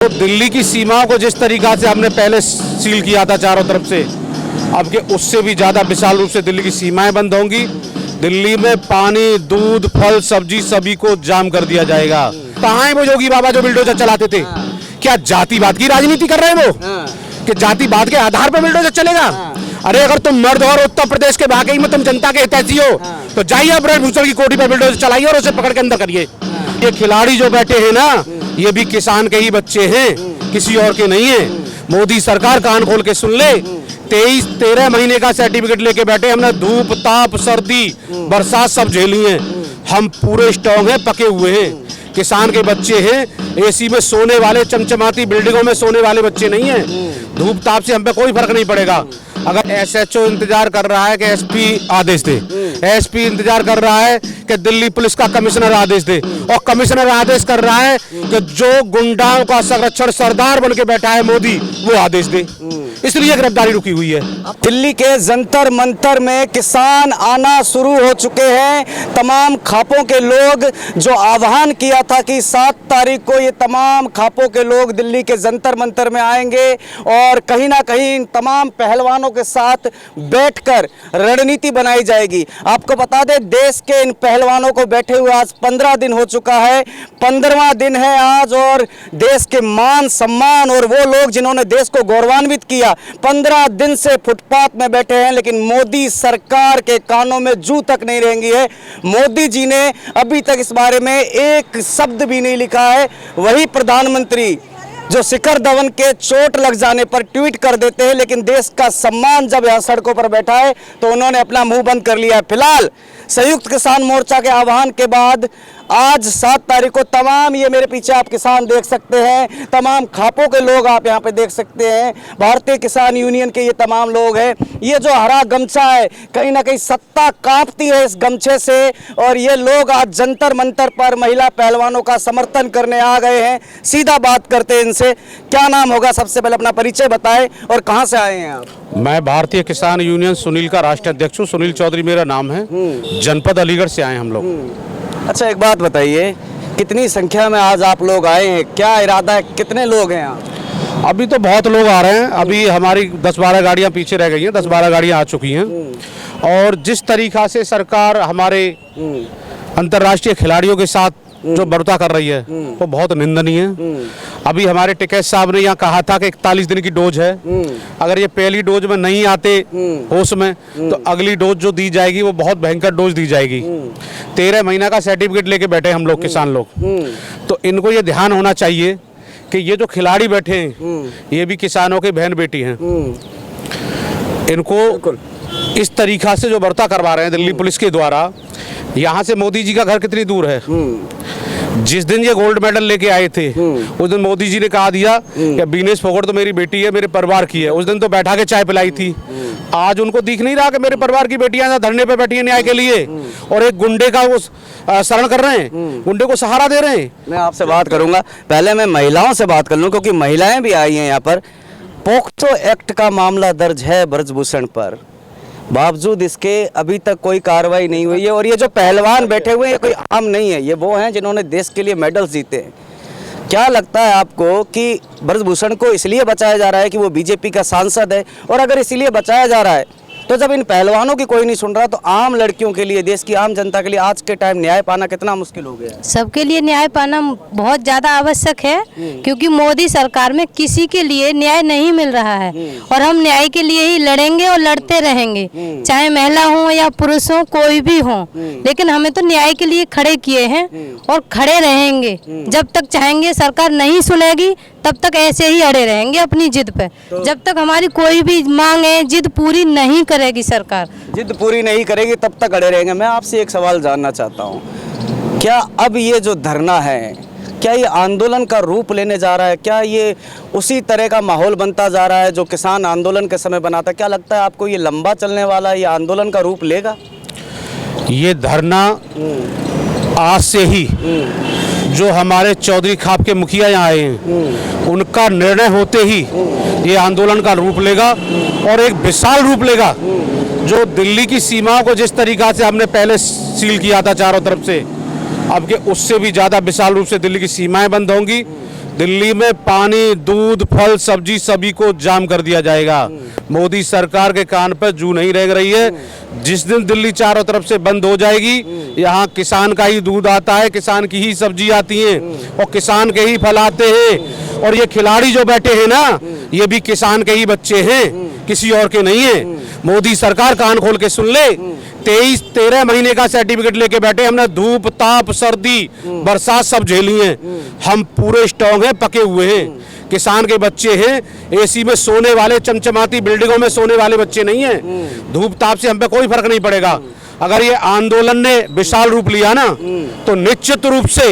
तो दिल्ली की सीमाओं को जिस तरीका से हमने पहले सील किया था चारों तरफ से, अब के उससे भी ज़्यादा विशाल रूप से दिल्ली की सीमाएं बंद होंगी। दिल्ली में पानी, दूध, फल, सब्जी सभी को जाम कर दिया जाएगा। कहाँ है वो योगी बाबा जो बिल्डोजर चलाते थे? क्या जातिवाद की राजनीति कर रहे हैं वो कि जातिवाद के आधार पर बिल्डोजर चलेगा? अरे अगर तुम मर्द और उत्तर प्रदेश के वाकई में तुम जनता के हितैषी हो तो जाइए ब्रजभूषण की कोठी पर बिल्डोजर चलाइए और उसे पकड़ के अंदर करिए। ये खिलाड़ी जो बैठे हैं ना, ये भी किसान के ही बच्चे हैं, किसी और के नहीं है। मोदी सरकार कान खोल के सुन ले, 23-13 महीने का सर्टिफिकेट लेके बैठे। हमने धूप, ताप, सर्दी, बरसात सब झेली है। हम पूरे स्ट्रॉन्ग हैं, पके हुए हैं। किसान के बच्चे हैं, एसी में सोने वाले, चमचमाती बिल्डिंगों में सोने वाले बच्चे नहीं हैं। धूप ताप से हम पे कोई फर्क नहीं पड़ेगा। अगर एसएचओ इंतजार कर रहा है कि एसपी आदेश दे, एसपी इंतजार कर रहा है कि दिल्ली पुलिस का कमिश्नर आदेश दे, और कमिश्नर आदेश कर रहा है कि जो गुंडाओं का संरक्षण सरदार बन के बैठा है मोदी, वो आदेश दे, इसलिए गिरफ्तारी रुकी हुई है। दिल्ली के जंतर मंतर में किसान आना शुरू हो चुके हैं। तमाम खापों के लोग, जो आह्वान किया था कि 7 तारीख को ये तमाम खापों के लोग दिल्ली के जंतर मंतर में आएंगे और कहीं ना कहीं इन तमाम पहलवानों के साथ बैठकर रणनीति बनाई जाएगी। आपको बता दें, देश के इन पहलवानों को बैठे हुए आज 15 दिन हो चुका है, 15वां दिन है आज, और देश के मान सम्मान और वो लोग जिन्होंने देश को गौरवान्वित किया 15 दिन से फुटपाथ में बैठे हैं, लेकिन मोदी सरकार के कानों में जू तक नहीं रहेंगी है। मोदी जी ने अभी तक इस बारे में एक शब्द भी नहीं लिखा है। वही प्रधानमंत्री जो शिखर धवन के चोट लग जाने पर ट्वीट कर देते हैं, लेकिन देश का सम्मान जब यहाँ सड़कों पर बैठा है तो उन्होंने अपना मुंह बंद कर लिया है। फिलहाल संयुक्त किसान मोर्चा के आह्वान के बाद आज 7 तारीख को तमाम, ये मेरे पीछे आप किसान देख सकते हैं, तमाम खापों के लोग आप यहाँ पे देख सकते हैं, भारतीय किसान यूनियन के ये तमाम लोग हैं। ये जो हरा गमछा है, कहीं ना कहीं सत्ता कांपती है इस गमछे से, और ये लोग आज जंतर मंतर पर महिला पहलवानों का समर्थन करने आ गए हैं। सीधा बात करते हैं इनसे। क्या नाम होगा? सबसे पहले अपना परिचय बताएं और कहाँ से आए हैं आप? मैं भारतीय किसान यूनियन सुनील का राष्ट्रीय अध्यक्ष हूँ। सुनील चौधरी मेरा नाम है। जनपद अलीगढ़ से आए हम लोग। अच्छा, एक बात बताइए, कितनी संख्या में आज आप लोग आए हैं? क्या इरादा है? कितने लोग हैं आप? अभी तो बहुत लोग आ रहे हैं। अभी हमारी 10-12 गाड़ियां पीछे रह गई हैं, 10-12 गाड़ियां आ चुकी हैं। और जिस तरीका से सरकार हमारे अंतर्राष्ट्रीय खिलाड़ियों के साथ जो बर्ताव कर रही है वो बहुत निंदनीय है। अभी हमारे टिकैत साहब ने यहाँ कहा था कि 41 दिन की डोज है। अगर ये पहली डोज में नहीं आते होश में तो अगली डोज जो दी जाएगी वो बहुत भयंकर डोज दी जाएगी। 13 महीना का सर्टिफिकेट लेके बैठे हम लोग, किसान लोग। तो इनको ये ध्यान होना चाहिए कि ये जो खिलाड़ी बैठे हैं ये भी किसानों की बहन बेटी हैं। इनको इस तरीका से जो बर्ताव करवा रहे हैं दिल्ली पुलिस के द्वारा। यहाँ से मोदी जी का घर कितनी दूर है? जिस दिन ये गोल्ड मेडल लेके आए थे उस दिन मोदी जी ने कहा दिया कि बीनेश फोगाट तो मेरी बेटी है, मेरे परिवार की है। उस दिन तो बैठा के चाय पिलाई थी। आज उनको दिख नहीं रहा कि मेरे परिवार की बेटियां धरने पे बैठी हैं न्याय के लिए, और एक गुंडे का वो शरण कर रहे हैं, गुंडे को सहारा दे रहे हैं। मैं आपसे बात करूंगा, पहले मैं महिलाओं से बात कर लूं, क्योंकि महिलाएं भी आई हैं यहाँ पर। पोक्सो एक्ट का मामला दर्ज है ब्रजभूषण पर, बावजूद इसके अभी तक कोई कार्रवाई नहीं हुई है। और ये जो पहलवान बैठे हुए हैं, ये कोई आम नहीं है, ये वो हैं जिन्होंने देश के लिए मेडल्स जीते हैं। क्या लगता है आपको कि ब्रजभूषण को इसलिए बचाया जा रहा है कि वो बीजेपी का सांसद है? और अगर इसलिए बचाया जा रहा है तो जब इन पहलवानों की कोई नहीं सुन रहा, तो आम लड़कियों के लिए, देश की आम जनता के लिए आज के टाइम न्याय पाना कितना मुश्किल हो गया है? सबके लिए न्याय पाना बहुत ज़्यादा आवश्यक है, क्योंकि मोदी सरकार में किसी के लिए न्याय नहीं मिल रहा है। और हम न्याय के लिए ही लड़ेंगे और लड़ते रहेंगे, चाहे महिला हो या पुरुष हो, कोई भी हो। लेकिन हमें तो न्याय के लिए खड़े किए हैं और खड़े रहेंगे जब तक चाहेंगे। सरकार नहीं सुनेगी तब तक ऐसे ही अड़े रहेंगे अपनी जिद पे, जब तक हमारी कोई भी मांगे जिद पूरी नहीं करेगी सरकार। जिद पूरी नहीं करेगी तब तक अड़े रहेंगे। मैं आपसे एक सवाल जानना चाहता हूँ, क्या अब ये जो धरना है, क्या ये आंदोलन का रूप लेने जा रहा है? क्या ये उसी तरह का माहौल बनता जा रहा है जो किसान आंदोलन के समय बना था? क्या लगता है आपको ये लंबा चलने वाला ये आंदोलन का रूप लेगा? ये धरना आज से ही जो हमारे चौधरी खाप के मुखिया यहाँ आए हैं उनका निर्णय होते ही ये आंदोलन का रूप लेगा, और एक विशाल रूप लेगा। जो दिल्ली की सीमाओं को जिस तरीका से हमने पहले सील किया था चारों तरफ से, अब के उससे भी ज़्यादा विशाल रूप से दिल्ली की सीमाएं बंद होंगी। दिल्ली में पानी, दूध, फल, सब्जी सभी को जाम कर दिया जाएगा। मोदी सरकार के कान पर जू नहीं रह रही है। जिस दिन दिल्ली चारों तरफ से बंद हो जाएगी, यहाँ किसान का ही दूध आता है, किसान की ही सब्जी आती है और किसान के ही फल आते हैं। और ये खिलाड़ी जो बैठे हैं ना, ये भी किसान के ही बच्चे हैं, किसी और के नहीं है। मोदी सरकार कान खोल के सुन ले, 13 महीने का सर्टिफिकेट लेके बैठे। हमने धूप, ताप, सर्दी, बरसात सब झेली है। हम पूरे स्ट्रॉन्ग हैं, पके हुए हैं। किसान के बच्चे हैं, एसी में सोने वाले, चमचमाती बिल्डिंगों में सोने वाले बच्चे नहीं हैं। धूप ताप से हम पे कोई फर्क नहीं पड़ेगा। अगर ये आंदोलन ने विशाल रूप लिया ना, तो निश्चित रूप से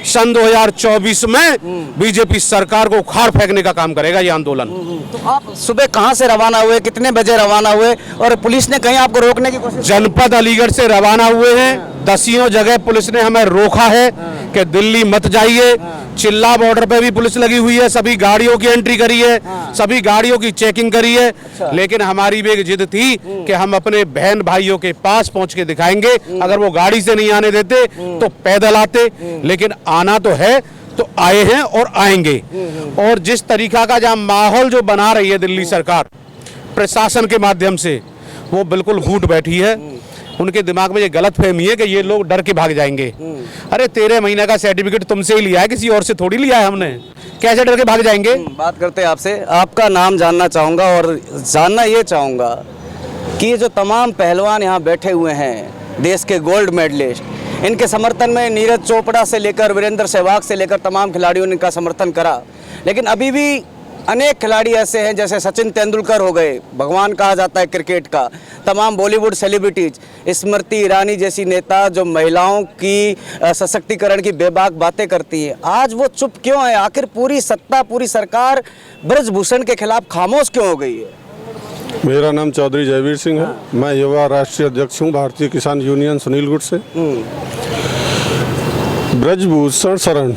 सन 2024 में बीजेपी सरकार को उखाड़ फेंकने का काम करेगा ये आंदोलन। तो आप सुबह कहाँ से रवाना हुए, कितने बजे रवाना हुए, और पुलिस ने कहीं आपको रोकने की कोशिश? जनपद अलीगढ़ से रवाना हुए हैं। 10 जगह पुलिस ने हमें रोका है कि दिल्ली मत जाइए। चिल्ला बॉर्डर पे भी पुलिस लगी हुई है, सभी गाड़ियों की एंट्री करी है, सभी गाड़ियों की चेकिंग करी है। लेकिन हमारी भी एक जिद थी कि हम अपने बहन भाइयों के पास पहुंच के दिखाएंगे। अगर वो गाड़ी से नहीं आने देते तो पैदल आते, लेकिन आना तो है तो आए हैं और आएंगे। और जिस तरीका का जहाँ माहौल जो बना रही है दिल्ली सरकार प्रशासन के माध्यम से, वो बिल्कुल घूट बैठी है। उनके दिमाग में ये गलत फहमी है कि ये लोग डर के भाग जाएंगे। अरे 13 महीने का सर्टिफिकेट तुमसे ही लिया है, किसी और से थोड़ी लिया है हमने। कैसे डर के भाग जाएंगे? बात करते हैं आपसे, आपका नाम जानना चाहूँगा और जानना ये चाहूँगा कि ये जो तमाम पहलवान यहाँ बैठे हुए हैं, देश के गोल्ड मेडलिस्ट, इनके समर्थन में नीरज चोपड़ा से लेकर वीरेंद्र सहवाग से लेकर तमाम खिलाड़ियों ने इनका समर्थन करा। लेकिन अभी भी अनेक खिलाड़ी ऐसे हैं, जैसे सचिन तेंदुलकर हो गए, भगवान कहा जाता है क्रिकेट का, तमाम बॉलीवुड सेलिब्रिटीज, स्मृति ईरानी जैसी नेता जो महिलाओं की सशक्तिकरण की बेबाक बातें करती हैं, आज वो चुप क्यों है? आखिर पूरी सत्ता, पूरी सरकार ब्रजभूषण के खिलाफ खामोश क्यों हो गई है? मेरा नाम चौधरी जयवीर सिंह है। मैं युवा राष्ट्रीय अध्यक्ष हूँ भारतीय किसान यूनियन सुनीलगुट से। ब्रजभूषण शरण,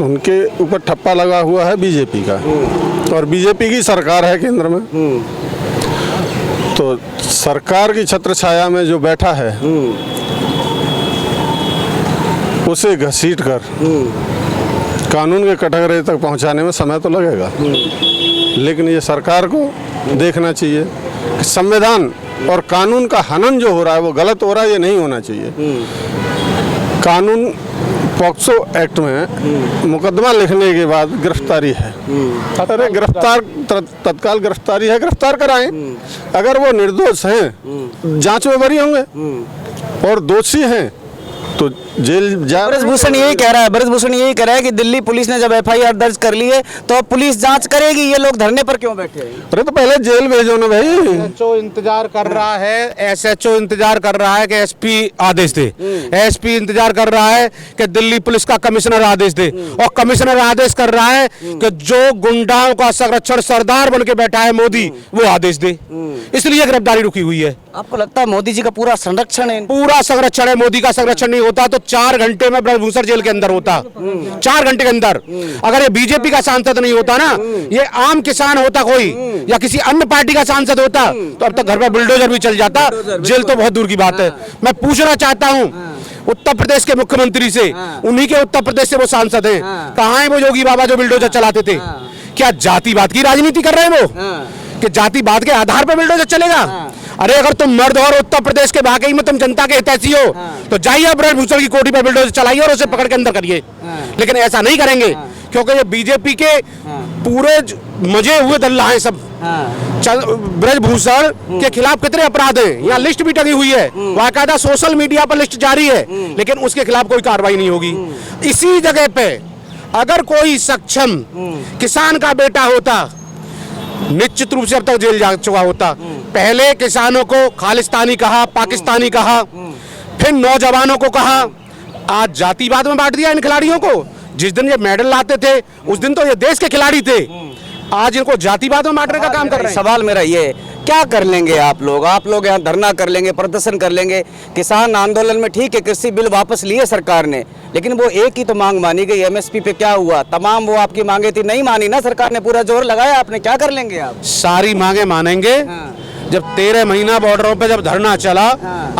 उनके ऊपर ठप्पा लगा हुआ है बीजेपी का, और बीजेपी की सरकार है केंद्र में। तो सरकार की छत्र छाया में जो बैठा है, उसे घसीट कर कानून के कटघरे तक पहुंचाने में समय तो लगेगा, लेकिन ये सरकार को देखना चाहिए कि संविधान और कानून का हनन जो हो रहा है वो गलत हो रहा है, ये नहीं होना चाहिए। कानून पॉक्सो एक्ट में मुकदमा लिखने के बाद गिरफ्तारी है। अरे गिरफ्तार, तत्काल गिरफ्तारी है, गिरफ्तार कराएं। अगर वो निर्दोष हैं, जांच में बरी होंगे, और दोषी हैं तो जेल जा। ब्रजभूषण यही कह रहा है, ब्रजभूषण यही कह रहा है कि दिल्ली पुलिस ने जब FIR दर्ज कर ली है तो अब पुलिस जांच करेगी, ये लोग धरने पर क्यों बैठे हैं? अरे तो पहले जेल भेजो ना भाई। SHO इंतजार कर रहा है, SHO इंतजार कर रहा है कि SP आदेश दे, SP इंतजार कर रहा है कि दिल्ली पुलिस का कमिश्नर आदेश दे, और कमिश्नर आदेश कर रहा है कि जो गुंडाओं का संरक्षण सरदार बन के बैठा है मोदी, वो आदेश दे। इसलिए गिरफ्तारी रुकी हुई है। आपको लगता है मोदी जी का पूरा संरक्षण है? पूरा संरक्षण है। मोदी का संरक्षण नहीं होता तो 4 घंटे में ब्रजभूषण जेल के अंदर होता, 4 घंटे के अंदर। अगर ये बीजेपी का सांसद नहीं होता ना, ये आम किसान होता कोई, या किसी अन्य पार्टी का सांसद होता, तो अब तक घर पर बुलडोजर भी चल जाता, जेल तो बहुत दूर की बात है। मैं पूछना चाहता हूँ उत्तर प्रदेश के मुख्यमंत्री से, उन्हीं के उत्तर प्रदेश से वो सांसद हैं, कहाँ है वो योगी बाबा जो बुलडोजर चलाते थे? क्या जातिवाद की राजनीति कर रहे हैं वो, कि जातिवाद के आधार पर बुलडोजर चलेगा? अरे अगर तुम मर्द और उत्तर प्रदेश के वाकई में तुम जनता के हितैषी हो, तो जाइए ब्रजभूषण की कोठी पर बुलडोजर चलाइए और उसे पकड़ के अंदर करिए। लेकिन ऐसा नहीं करेंगे, क्योंकि ये बीजेपी के पूरे मजे हुए दल्ला हैं सब। ब्रजभूषण के खिलाफ कितने अपराध हैं, यहाँ लिस्ट भी टंगी हुई है, बाकायदा सोशल मीडिया पर लिस्ट जारी है, लेकिन उसके खिलाफ कोई कार्रवाई नहीं होगी। इसी जगह पे अगर कोई सक्षम किसान का बेटा होता, निश्चित रूप से अब तक जेल जा चुका होता। पहले किसानों को खालिस्तानी कहा, पाकिस्तानी कहा, फिर नौजवानों को कहा, आज जातिवाद में बांट दिया इन खिलाड़ियों को। जिस दिन ये मेडल लाते थे उस दिन तो ये देश के खिलाड़ी थे, आज इनको जातिवाद में बांटने का काम कर रहे हैं। सवाल मेरा ये है, क्या कर लेंगे आप लोग यहाँ धरना कर लेंगे, प्रदर्शन कर लेंगे? किसान आंदोलन में ठीक है, कृषि बिल वापस लिए सरकार ने, लेकिन वो एक ही तो मांग मानी गई, MSP पे क्या हुआ? तमाम वो आपकी मांगे थी, नहीं मानी ना सरकार ने, पूरा जोर लगाया आपने, क्या कर लेंगे आप? सारी मांगे मानेंगे। जब 13 महीना बॉर्डरों पे जब धरना चला,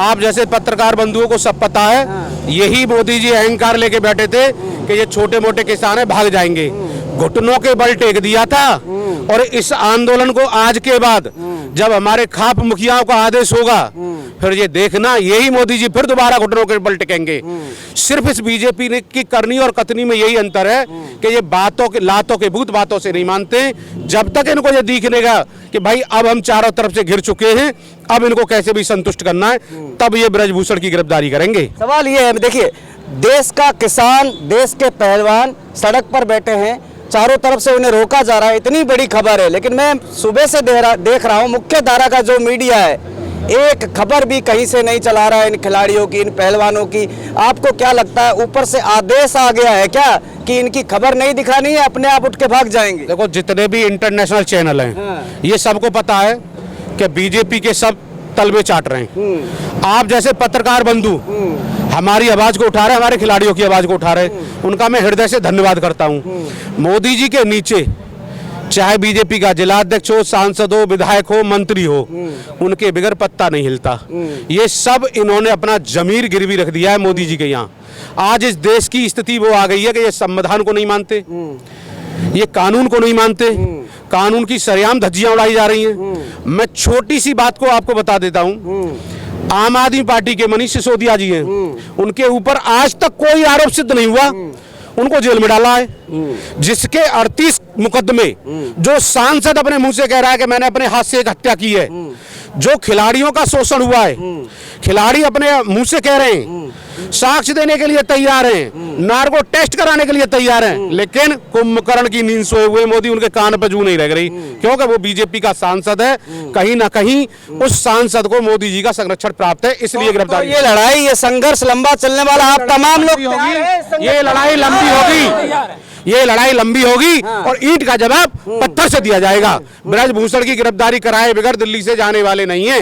आप जैसे पत्रकार बंधुओं को सब पता है, यही मोदी जी अहंकार लेके बैठे थे कि ये छोटे मोटे किसान है भाग जाएंगे। घुटनों के बल टेक दिया था। और इस आंदोलन को आज के बाद जब हमारे खाप मुखियाओं का आदेश होगा, फिर ये देखना यही मोदी जी फिर दोबारा घुटनों के बल टिकेंगे। सिर्फ इस बीजेपी ने की करनी और कथनी में यही अंतर है कि ये बातों के लातों के भूत बातों से नहीं मानते। जब तक इनको ये दिखनेगा कि भाई अब हम चारों तरफ से घिर चुके हैं, अब इनको कैसे भी संतुष्ट करना है, तब ये ब्रजभूषण की गिरफ्तारी करेंगे। सवाल ये है, देखिए देश का किसान, देश के पहलवान सड़क पर बैठे हैं, चारों तरफ से उन्हें रोका जा रहा है, इतनी बड़ी खबर है। लेकिन मैं सुबह से देख रहा हूँ मुख्य धारा का जो मीडिया है, एक खबर भी कहीं से नहीं चला रहा है इन खिलाड़ियों की, इन पहलवानों की। आपको क्या लगता है, ऊपर से आदेश आ गया है क्या कि इनकी खबर नहीं दिखानी है, अपने आप उठ के भाग जाएंगे? देखो, जितने भी इंटरनेशनल चैनल हैं, ये सबको पता है कि बीजेपी के सब तलबे चाट रहे हैं। आप जैसे पत्रकार बंधु हमारी आवाज को उठा रहे, हमारे खिलाड़ियों की आवाज को उठा रहे, उनका मैं हृदय से धन्यवाद करता हूं। मोदी जी के नीचे चाहे बीजेपी का जिलाध्यक्ष हो, सांसद हो, विधायक हो, मंत्री हो, उनके बगैर पत्ता नहीं हिलता। ये सब इन्होंने अपना जमीर गिरवी रख दिया है मोदी जी के यहाँ। आज इस देश की स्थिति वो आ गई है कि ये संविधान को नहीं मानते, ये कानून को नहीं मानते, कानून की सरेआम धज्जियां उड़ाई जा रही हैं। मैं छोटी सी बात को आपको बता देता हूं, आम आदमी पार्टी के मनीष सिसोदिया जी हैं, उनके ऊपर आज तक कोई आरोप सिद्ध नहीं हुआ, उनको जेल में डाला है। जिसके 38 मुकदमे, जो सांसद अपने मुंह से कह रहा है कि मैंने अपने हाथ से एक हत्या की है, जो खिलाड़ियों का शोषण हुआ है, खिलाड़ी अपने मुंह से कह रहे हैं, साक्ष्य देने के लिए तैयार हैं, नार्को टेस्ट कराने के लिए तैयार हैं, लेकिन कुंभकर्ण की नींद सोए हुए मोदी उनके कान पर जू नहीं लग रही, क्योंकि वो बीजेपी का सांसद है। कहीं ना कहीं उस सांसद को मोदी जी का संरक्षण प्राप्त है, इसलिए गिरफ्तारी। ये लड़ाई, ये संघर्ष लंबा चलने वाला, आप तमाम लोग होगी, ये लड़ाई लंबी होगी, ये लड़ाई लंबी होगी और ईंट का जवाब पत्थर से दिया जाएगा। ब्रजभूषण की गिरफ्तारी कराए बगैर दिल्ली से जाने वाले नहीं है।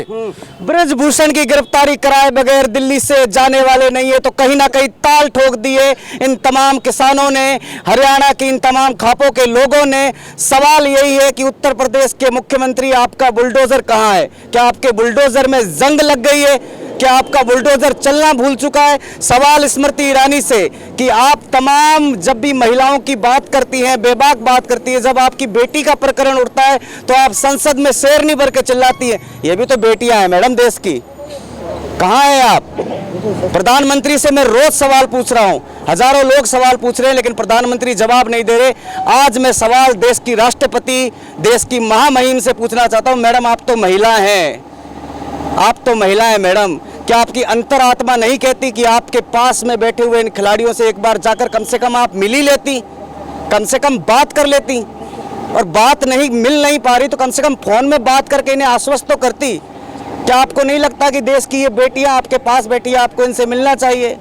ब्रजभूषण की गिरफ्तारी कराए बगैर दिल्ली से जाने वाले नहीं है, तो कहीं ना कहीं ताल ठोक दिए इन तमाम किसानों ने, हरियाणा की इन तमाम खापों के लोगों ने। सवाल यही है कि उत्तर प्रदेश के मुख्यमंत्री, आपका बुलडोजर कहाँ है? क्या आपके बुलडोजर में जंग लग गई है? क्या आपका बुलडोजर चलना भूल चुका है? सवाल स्मृति ईरानी से कि आप तमाम जब भी महिलाओं की बात करती हैं, बेबाक बात करती है, जब आपकी बेटी का प्रकरण उठता है तो आप संसद में शेरनी भर के चिल्लाती है। ये भी तो बेटियां हैं मैडम देश की, कहाँ है आप? प्रधानमंत्री से मैं रोज सवाल पूछ रहा हूं, हजारों लोग सवाल पूछ रहे हैं, लेकिन प्रधानमंत्री जवाब नहीं दे रहे। आज मैं सवाल देश की राष्ट्रपति, देश की महामहिम से पूछना चाहता हूं। मैडम, आप तो महिला हैं, आप तो महिला है मैडम, क्या आपकी अंतरात्मा नहीं कहती कि आपके पास में बैठे हुए इन खिलाड़ियों से एक बार जाकर कम से कम आप मिल ही लेती, कम से कम बात कर लेती? और बात नहीं, मिल नहीं पा रही तो कम से कम फोन में बात करके इन्हें आश्वस्त तो करती। क्या आपको नहीं लगता कि देश की ये बेटियां आपके पास बैठी है, आपको इनसे मिलना चाहिए?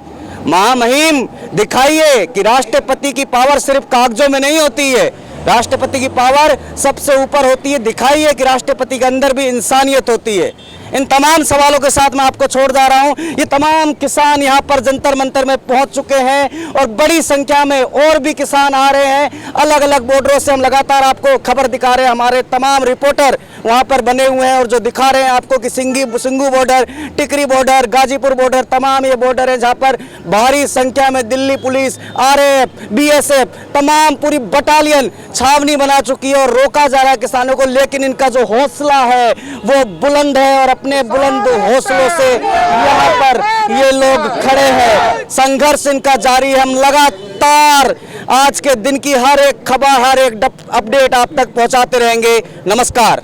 महामहिम, दिखाइए कि राष्ट्रपति की पावर सिर्फ कागजों में नहीं होती है, राष्ट्रपति की पावर सबसे ऊपर होती है। दिखाइए कि राष्ट्रपति के अंदर भी इंसानियत होती है। इन तमाम सवालों के साथ मैं आपको छोड़ जा रहा हूं। ये तमाम किसान यहाँ पर जंतर मंतर में पहुंच चुके हैं और बड़ी संख्या में और भी किसान आ रहे हैं। अलग अलग बॉर्डरों से हम लगातार आपको खबर दिखा रहे हैं, हमारे तमाम रिपोर्टर वहाँ पर बने हुए हैं और जो दिखा रहे हैं आपको कि सिंघू बॉर्डर, टिकरी बॉर्डर, गाजीपुर बॉर्डर, तमाम ये बॉर्डर है जहाँ पर भारी संख्या में दिल्ली पुलिस, RAF, BSF, तमाम पूरी बटालियन छावनी बना चुकी है और रोका जा रहा है किसानों को। लेकिन इनका जो हौसला है वो बुलंद है और अपने बुलंद हौसलों से यहाँ पर ये लोग खड़े हैं। संघर्ष इनका जारी है। हम लगातार आज के दिन की हर एक खबर, हर एक अपडेट आप तक पहुँचाते रहेंगे। नमस्कार।